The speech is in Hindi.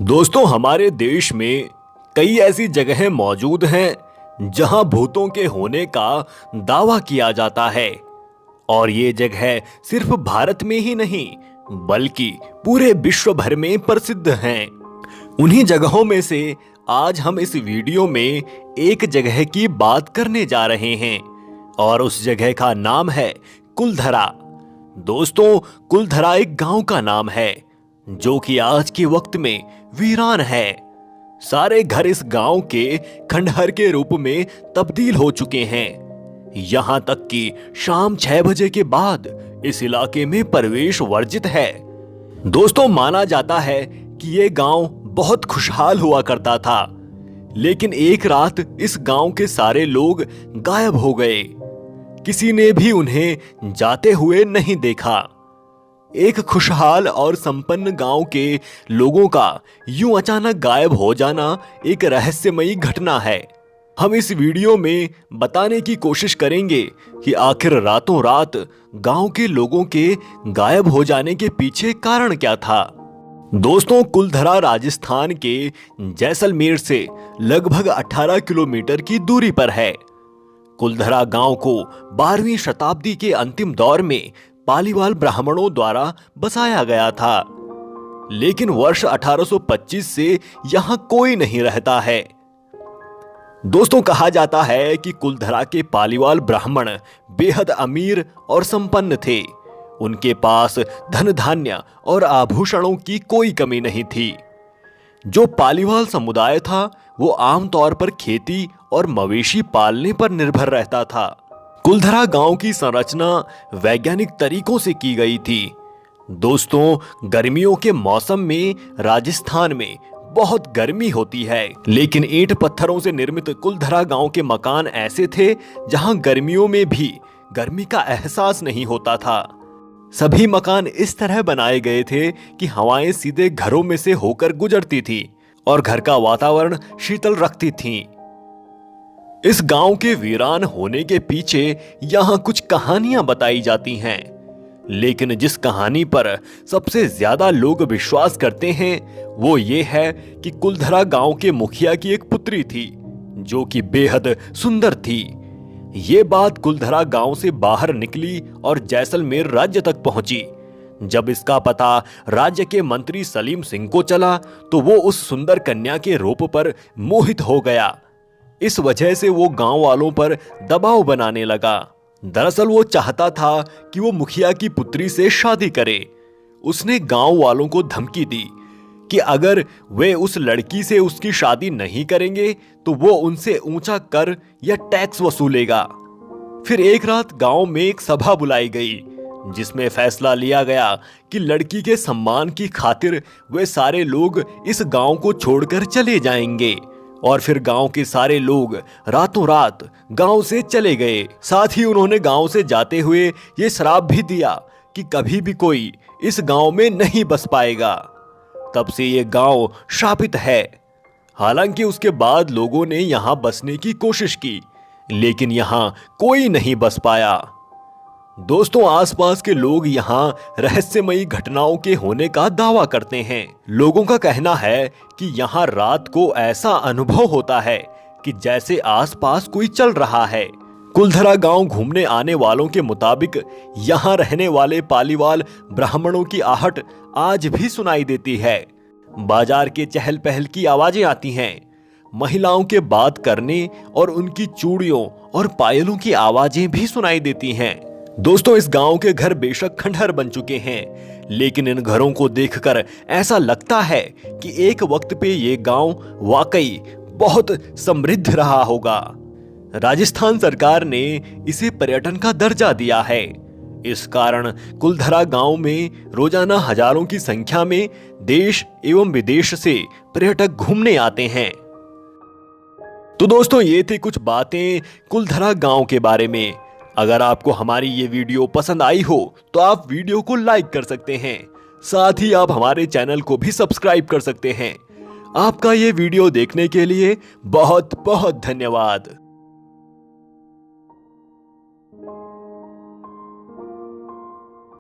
दोस्तों, हमारे देश में कई ऐसी जगहें मौजूद हैं जहां भूतों के होने का दावा किया जाता है। और ये जगह सिर्फ भारत में ही नहीं बल्कि पूरे विश्व भर में प्रसिद्ध हैं। उन्हीं जगहों में से आज हम इस वीडियो में एक जगह की बात करने जा रहे हैं और उस जगह का नाम है कुलधरा। दोस्तों, कुलधरा एक गांव का नाम है जो कि आज के वक्त में वीरान है। सारे घर इस गांव के खंडहर के रूप में तब्दील हो चुके हैं। यहां तक कि शाम 6 बजे के बाद इस इलाके में प्रवेश वर्जित है। दोस्तों, माना जाता है कि ये गांव बहुत खुशहाल हुआ करता था, लेकिन एक रात इस गांव के सारे लोग गायब हो गए। किसी ने भी उन्हें जाते हुए नहीं देखा। एक खुशहाल और संपन्न गांव के लोगों का यूं अचानक गायब हो जाना एक रहस्यमयी घटना है। हम इस वीडियो में बताने की कोशिश करेंगे कि आखिर रातों रात गांव के लोगों के गायब हो जाने के पीछे कारण क्या था। दोस्तों, कुलधरा राजस्थान के जैसलमेर से लगभग 18 किलोमीटर की दूरी पर है। कुलधरा गांव को 12वीं शताब्दी के अंतिम दौर में पालीवाल ब्राह्मणों द्वारा बसाया गया था, लेकिन वर्ष 1825 से यहां कोई नहीं रहता है। दोस्तों, कहा जाता है कि कुलधरा के पालीवाल ब्राह्मण बेहद अमीर और संपन्न थे। उनके पास धन धान्य और आभूषणों की कोई कमी नहीं थी। जो पालीवाल समुदाय था वो आमतौर पर खेती और मवेशी पालने पर निर्भर रहता था। कुलधरा गांव की संरचना वैज्ञानिक तरीकों से की गई थी। दोस्तों, गर्मियों के मौसम में राजस्थान में बहुत गर्मी होती है, लेकिन ईंट पत्थरों से निर्मित कुलधरा गांव के मकान ऐसे थे जहां गर्मियों में भी गर्मी का एहसास नहीं होता था। सभी मकान इस तरह बनाए गए थे कि हवाएं सीधे घरों में से होकर गुजरती थी और घर का वातावरण शीतल रखती थीं। इस गांव के वीरान होने के पीछे यहां कुछ कहानियां बताई जाती हैं, लेकिन जिस कहानी पर सबसे ज्यादा लोग विश्वास करते हैं वो ये है कि कुलधरा गांव के मुखिया की एक पुत्री थी जो कि बेहद सुंदर थी। ये बात कुलधरा गांव से बाहर निकली और जैसलमेर राज्य तक पहुंची। जब इसका पता राज्य के मंत्री सलीम सिंह को चला तो वो उस सुंदर कन्या के रूप पर मोहित हो गया। इस वजह से वो गांव वालों पर दबाव बनाने लगा। दरअसल वो चाहता था कि वो मुखिया की पुत्री से शादी करे। उसने गांव वालों को धमकी दी कि अगर वे उस लड़की से उसकी शादी नहीं करेंगे तो वो उनसे ऊंचा कर या टैक्स वसूलेगा। फिर एक रात गांव में एक सभा बुलाई गई जिसमें फैसला लिया गया कि लड़की के सम्मान की खातिर वे सारे लोग इस गांव को छोड़कर चले जाएंगे। और फिर गांव के सारे लोग रातों रात गांव से चले गए। साथ ही उन्होंने गांव से जाते हुए ये श्राप भी दिया कि कभी भी कोई इस गांव में नहीं बस पाएगा। तब से ये गांव शापित है। हालांकि उसके बाद लोगों ने यहां बसने की कोशिश की, लेकिन यहां कोई नहीं बस पाया। दोस्तों, आसपास के लोग यहां रहस्यमयी घटनाओं के होने का दावा करते हैं। लोगों का कहना है कि यहां रात को ऐसा अनुभव होता है कि जैसे आसपास कोई चल रहा है। कुलधरा गांव घूमने आने वालों के मुताबिक यहां रहने वाले पालीवाल ब्राह्मणों की आहट आज भी सुनाई देती है। बाजार के चहल पहल की आवाजें आती हैं। महिलाओं के बात करने और उनकी चूड़ियों और पायलों की आवाजें भी सुनाई देती हैं। दोस्तों, इस गांव के घर बेशक खंडहर बन चुके हैं, लेकिन इन घरों को देखकर ऐसा लगता है कि एक वक्त पे ये गांव वाकई बहुत समृद्ध रहा होगा। राजस्थान सरकार ने इसे पर्यटन का दर्जा दिया है। इस कारण कुलधरा गांव में रोजाना हजारों की संख्या में देश एवं विदेश से पर्यटक घूमने आते हैं। तो दोस्तों, ये थी कुछ बातें कुलधरा गांव के बारे में। अगर आपको हमारी ये वीडियो पसंद आई हो तो आप वीडियो को लाइक कर सकते हैं। साथ ही आप हमारे चैनल को भी सब्सक्राइब कर सकते हैं। आपका ये वीडियो देखने के लिए बहुत बहुत धन्यवाद।